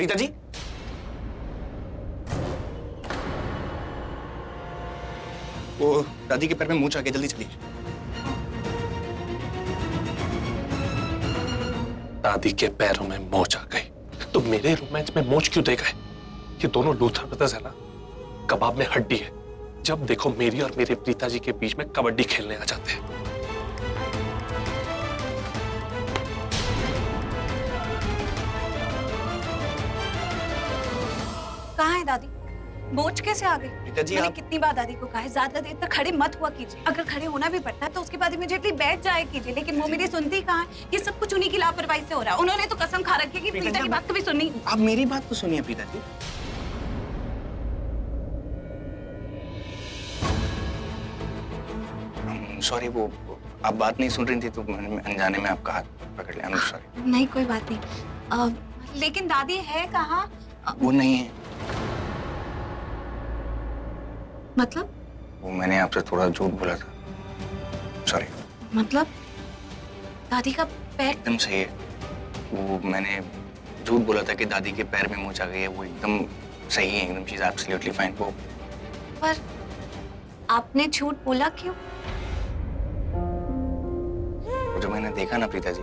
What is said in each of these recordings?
रीता जी, वो दादी के पैर में मोच आ गया, जल्दी चलिए। दादी के पैरों में मोच आ गई तो मेरे रोमांस में मोच क्यों देगा? ये दोनों लूथर ब्रदर्स है ना, कबाब में हड्डी है। जब देखो मेरी और मेरे प्रीता जी के बीच में कबड्डी खेलने आ जाते हैं। कहाँ है दादी? मोच कैसे आ गई? रीता जी, मैंने आप कितनी बार दादी को कहा है ज्यादा देर तक खड़े मत हुआ कीजिए। अगर खड़े होना भी पड़ता है तो उसके बाद इमीडिएटली बैठ जाए कीजिए, लेकिन वो मेरी सुनती कहाँ है? ये सब कुछ उन्हीं की लापरवाही से हो रहा है। उन्होंने तो कसम खा रखी है कि प्रीता की बात कभी सुननी। आप मेरी बात तो सुनिए प्रीता जी। सॉरी, वो आप बात नहीं सुन रही थी तो मैंने अनजाने में आपका हाथ पकड़ लिया। सॉरी। नहीं कोई बात नहीं। लेकिन दादी है कहाँ? वो नहीं है। मतलब? वो मैंने आपसे थोड़ा झूठ बोला था। सॉरी। मतलब दादी का पैर? एकदम सही है। वो मैंने झूठ बोला था कि दादी के पैर में मोच आ गई है। वो एकदम सही है, एकदम शी इज एब्सोल्युटली फाइन। वो पर आपने झूठ बोला क्यों? जो मैंने देखा ना प्रीता जी,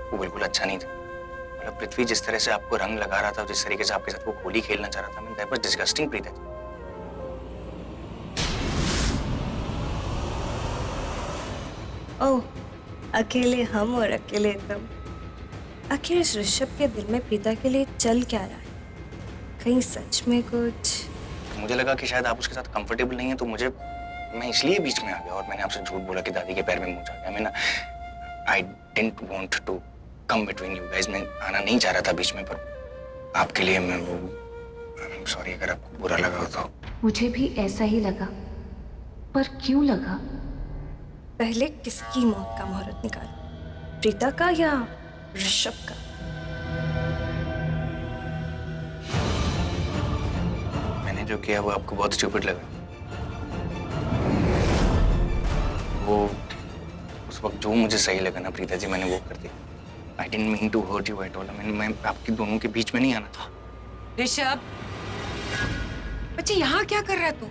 वो बिल्कुल अच्छा नहीं था। मतलब पृथ्वी जिस तरह से आपको रंग लगा रहा था, जिस तरीके से आपके साथ वो होली खेलना चाह रहा था, that was disgusting Preeta ji. ओह, अकेले हम और अकेले तुम। आखिर इस ऋषभ के दिल में प्रीता के लिए चल क्या रहा है? कहीं सच में कुछ? मुझे लगा कि शायद आप उसके साथ कंफर्टेबल नहीं है, तो मैं इसलिए बीच में आ गया और मैंने आपसे झूठ बोला कि दादी के पैर में मोच आ गया। मैंने I didn't want to come between you guys. मैं आना नहीं चाह रहा था बीच में, पर आपके लिए मैं वो सॉरी अगर आपको बुरा लगा हो तो। मुझे भी ऐसा ही लगा, पर क्यों लगा? पहले किसकी मौत का मुहूर्त निकाल, प्रीता का या ऋषभ का? मैंने जो किया वो आपको बहुत स्टूपिड लगा। वो उस वक्त जो मुझे सही लगा ना प्रीता जी, मैंने वो कर दिया। I didn't mean to hurt you at all. मैं आपकी दोनों के बीच में नहीं आना था। ऋषभ, बच्चे यहाँ क्या कर रहा है तू?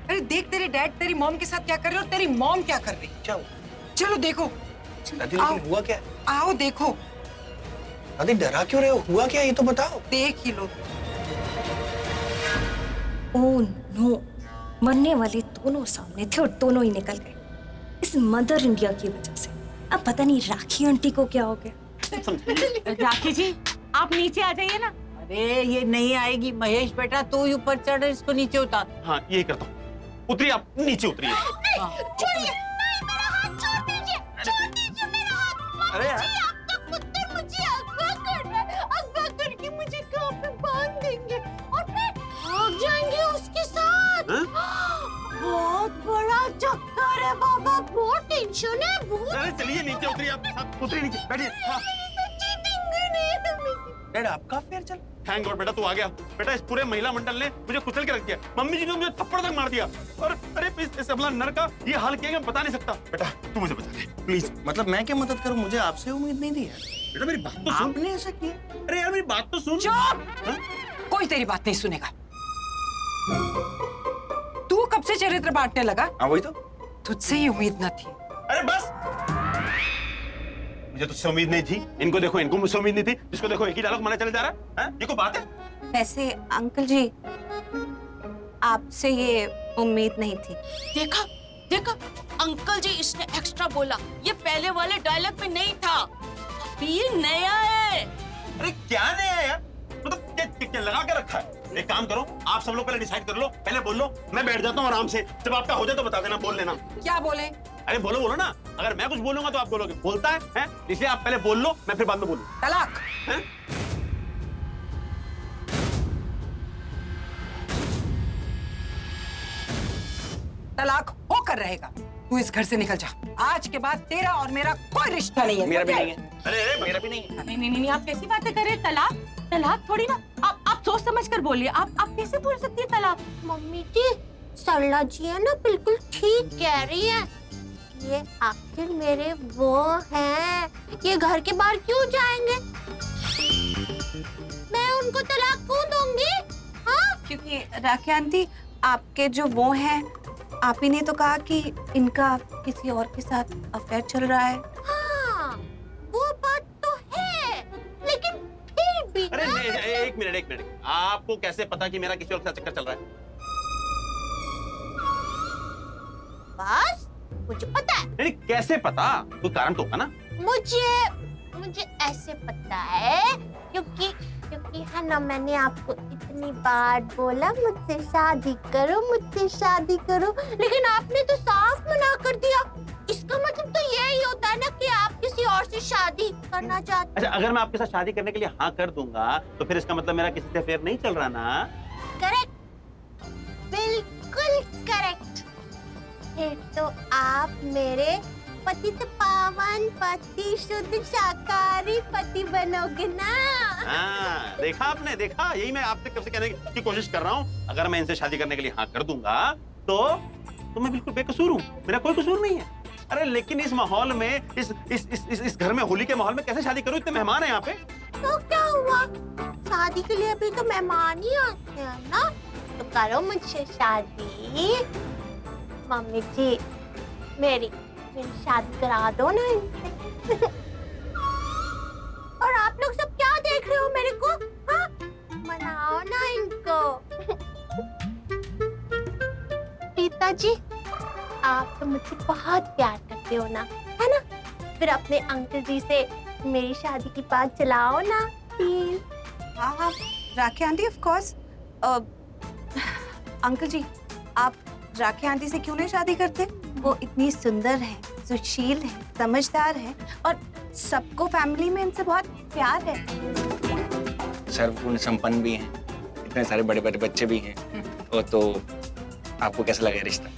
अरे देख, तेरे डैड तेरी मॉम के साथ क्या कर रहे हो और तेरी मॉम क्या कर रही है। क्या हुआ? चलो देखो। दादी लेकिन हुआ क्या? आओ देखो। दादी डरा क्यों रहे हो? हुआ क्या ये तो बताओ। देख ही लो। ओह नो, मरने वाले दोनों सामने थे और दोनों ही निकल गए इस मदर इंडिया की वजह से। अब पता नहीं राखी आंटी को क्या हो गया। राखी जी, आप नीचे आ जाइए ना। अरे ये नहीं आएगी। महेश बेटा तू ऊपर चढ़, इसको नीचे उतार। हाँ यही करता हूँ। उतरिए आप, नीचे उतरिए। छोड़िए, नहीं मेरा हाथ छोड़ दीजिए, छोड़ दीजिए मेरा हाथ। अरे यार, आपका पुत्र मुझे अगवा कर रहा है, अगवा करके मुझे कहाँ पे बांध देंगे और फिर भाग जाएंगे उसके साथ। बहुत बड़ा चक्कर है बाबा, बहुत टेंशन है, बहुत। अरे चलिए नीचे उतरिए आप, उतरिए नीचे, बैठिए। हाँ। डैड आपका अफेयर चल। थैंक गॉड बेटा तू आ गया। बेटा इस पूरे महिला मंडल ने मुझे कुचल के रख दिया। मम्मी जी ने मुझे थप्पड़ तक मार दिया और अरे इस अबला नर का ये हाल किया कि मैं बता नहीं सकता। बेटा तू मुझे बचा ले प्लीज। मतलब मैं क्या मदद करूं? मुझे आपसे उम्मीद नहीं थी यार। बेटा मेरी बात तो सुन। आपने ऐसा किया? अरे यार मेरी बात तो सुन। चुप! कोई तेरी बात नहीं सुनेगा। तू कब से चरित्र बांटने लगा? हाँ वही तो। तुझसे ये उम्मीद न थी। अरे बस, मुझे तुझसे उम्मीद नहीं थी। इनको देखो, इनको मुझसे उम्मीद नहीं थी। जिसको देखो एक ही डायलॉग मारने चले जा रहा है। ये कोई बात है? वैसे अंकल जी, आपसे ये उम्मीद नहीं थी। देखा देखा, अंकल जी इसने एक्स्ट्रा बोला, ये पहले वाले डायलॉग में नहीं था, अभी ये नया है। अरे क्या नया है यार? मतलब क्या लगा के रखा है? एक काम करो, आप सब लोग पहले डिसाइड कर लो, पहले बोल लो, मैं बैठ जाता हूँ आराम से। जब आपका हो जाए तो बता देना, बोल लेना। क्या बोले? अरे बोलो बोलो ना। अगर मैं कुछ बोलूंगा तो आप बोलोगे बोलता है? इसलिए आप पहले बोल लो, मैं फिर बाद में बोलूं। तलाक। हैं? तलाक होकर रहेगा। तू इस घर से निकल जा। आज के बाद तेरा और मेरा कोई रिश्ता नहीं है। मेरा भी नहीं है। अरे मेरा भी नहीं है। नहीं नहीं नहीं, आप कैसी बातें कर रहे हैं? तलाक थोड़ी ना। आप सोच समझ कर बोलिए। आप कैसे बोल सकती है तलाक? मम्मी जी, सरला जी है ना, बिल्कुल ठीक कह रही है। ये आखिर मेरे वो हैं, ये घर के बाहर क्यों जाएंगे? मैं उनको तलाक क्यों दूंगी? हाँ? क्योंकि राखी आंटी आपके जो वो हैं, आप ही ने तो कहा कि इनका किसी और के साथ अफेयर चल रहा है। हाँ, वो बात तो है, लेकिन फिर भी अरे ना। एक मिनट, आपको कैसे पता कि मेरा किसी और के साथ चक्कर चल रहा है? बस मुझे पता है। नहीं, कैसे पता? कोई कारण तो होगा ना? मुझे ऐसे पता है, क्योंकि है ना, मैंने आपको इतनी बार बोला मुझसे शादी करो, लेकिन आपने तो साफ मना कर दिया। इसका मतलब तो यही होता है ना कि आप किसी और से शादी करना चाहते। अच्छा, अगर मैं आपके साथ शादी करने के लिए हाँ कर दूंगा तो फिर इसका मतलब मेरा किसी से अफेयर नहीं चल रहा ना? करेक्ट, बिल्कुल करेक्ट। फिर तो आप मेरे पतित पावन पति शुद्ध शाकाहारी पति बनोगे ना? हाँ, देखा आपने, देखा, यही मैं आपसे कब से कहने की कोशिश कर रहा हूँ। अगर मैं इनसे शादी करने के लिए हाँ कर दूंगा तो मैं बिल्कुल बेकसूर हूँ, मेरा कोई कसूर नहीं है। अरे लेकिन इस माहौल में, इस घर में, होली के माहौल में कैसे शादी करूँ? इतने मेहमान हैं यहाँ पे। तो क्या हुआ, शादी के लिए अभी तो मेहमान ही आते हैं ना, तो करो मुझसे शादी। मम्मी जी, मेरी शादी करा दो ना इनसे। और आप लोग सब क्या देख रहे हो मेरे को? हाँ? मनाओ ना इनको। पिताजी, आप तो मुझसे बहुत प्यार करते हो ना, है ना? फिर अपने अंकल जी से मेरी शादी की बात चलाओ ना प्लीज। हाँ, राखी आंटी ऑफ कोर्स। अंकल जी, आप राखी आंटी से क्यों नहीं शादी करते? वो इतनी सुंदर है, सुशील है, समझदार है और सबको फैमिली में इनसे बहुत प्यार है। सर्वपूर्ण संपन्न भी हैं, इतने सारे बड़े बड़े बच्चे भी हैं। और तो आपको कैसा लगा रिश्ता?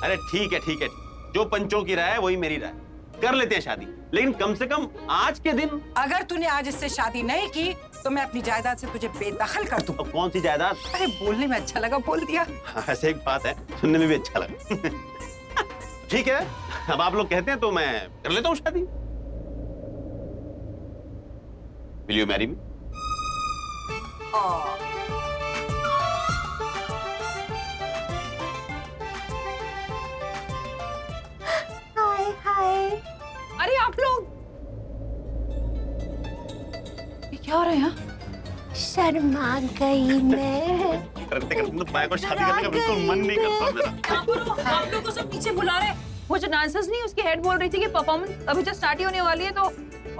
अरे ठीक है, जो पंचों की राय है वही मेरी राय। कर लेते हैं शादी, लेकिन कम से कम आज के दिन। अगर तूने आज इससे शादी नहीं की तो मैं अपनी जायदाद से तुझे बेदखल कर दूं। अब कौन सी जायदाद? अरे बोलने में अच्छा लगा, बोल दिया। हाँ, ऐसे एक बात है, सुनने में भी अच्छा लगा। ठीक है, अब आप लोग कहते हैं तो मैं कर लेता हूँ शादी। Will you marry me? हाय हाय। अरे आप लोग, ये क्या हो रहा है यहाँ? शर्मा गई मैं। करते करते तो पाया को शादी करने का बिल्कुल मन नहीं करता मेरा। आप लोगों को सब पीछे बुला रहे हैं। वो जो डांसर्स नहीं, उसकी हेड बोल रही थी कि परफॉर्मेंस अभी तो स्टार्ट ही होने वाली है, तो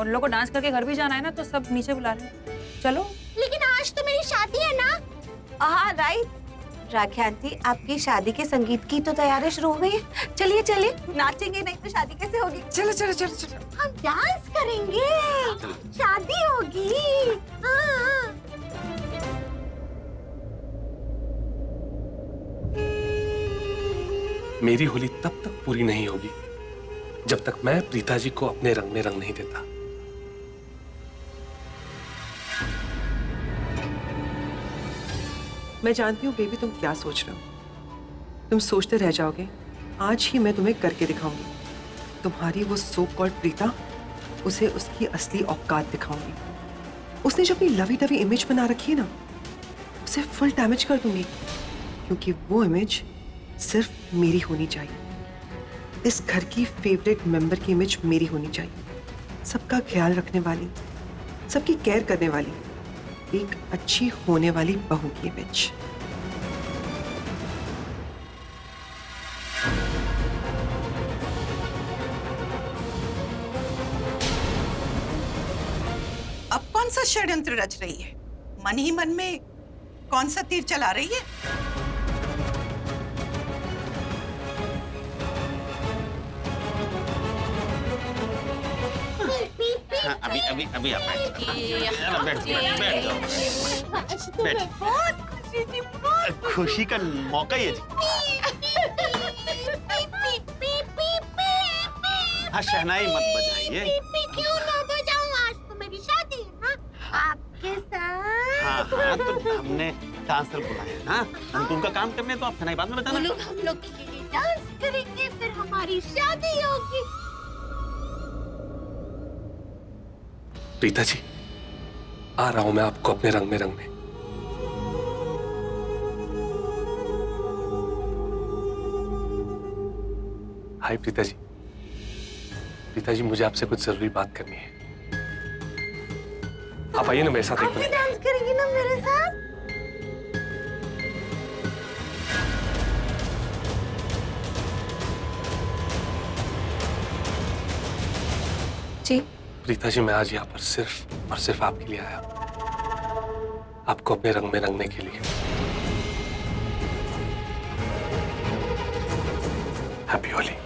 उन लोगों को डांस करके घर भी जाना है ना, तो सब नीचे बुला रहे हैं। चलो। लेकिन आज तो मेरी शादी है ना? हाँ राइट। राखी आंटी, आपकी शादी के संगीत की तो तैयारी शुरू हो गई है। चलिए चलिए, नाचेंगे नहीं तो शादी कैसे होगी? चलो चलो चलो चलो। हम डांस करेंगे, शादी होगी। हाँ। मेरी होली तब तक पूरी नहीं होगी जब तक मैं प्रीता जी को अपने रंग में रंग नहीं देता। मैं जानती हूँ बेबी, तुम क्या सोच रहे हो। तुम सोचते रह जाओगे। आज ही मैं तुम्हें करके दिखाऊंगी। तुम्हारी वो सो कॉल्ड प्रीता, उसे उसकी असली औकात दिखाऊंगी। उसने जो अपनी लवी डवी इमेज बना रखी है ना, उसे फुल डैमेज कर दूंगी, क्योंकि वो इमेज सिर्फ मेरी होनी चाहिए। इस घर की फेवरेट मेंबर की इमेज मेरी होनी चाहिए। सबका ख्याल रखने वाली, सबकी केयर करने वाली, एक अच्छी होने वाली बहू की इमेज। अब कौन सा षड्यंत्र रच रही है? मन ही मन में कौन सा तीर चला रही है? हाँ, अभी आप बैठ जाओ। खुशी का मौका ही है जी। हाँ, शहनाई मत बजाइए। क्यों ना बजाऊं? आज तो मेरी शादी है ना आपके साथ। हाँ, तो हमने डांसर बुलाया है ना, हम उनका काम करने, तो आप शहनाई बाद में बजाना। हम लोग के लिए डांस करेंगे, फिर हमारी शादी होगी। प्रीता जी, आ रहा हूं मैं आपको अपने रंग में रंग में। हाय प्रीता जी। प्रीता जी, मुझे आपसे कुछ जरूरी बात करनी है। आप आइए ना मेरे साथ एक मिनट। डांस करेंगी ना मेरे साथ? जी प्रीता जी, मैं आज यहाँ पर सिर्फ और सिर्फ आपके लिए आया, आपको अपने रंग में रंगने के लिए। हैप्पी होली।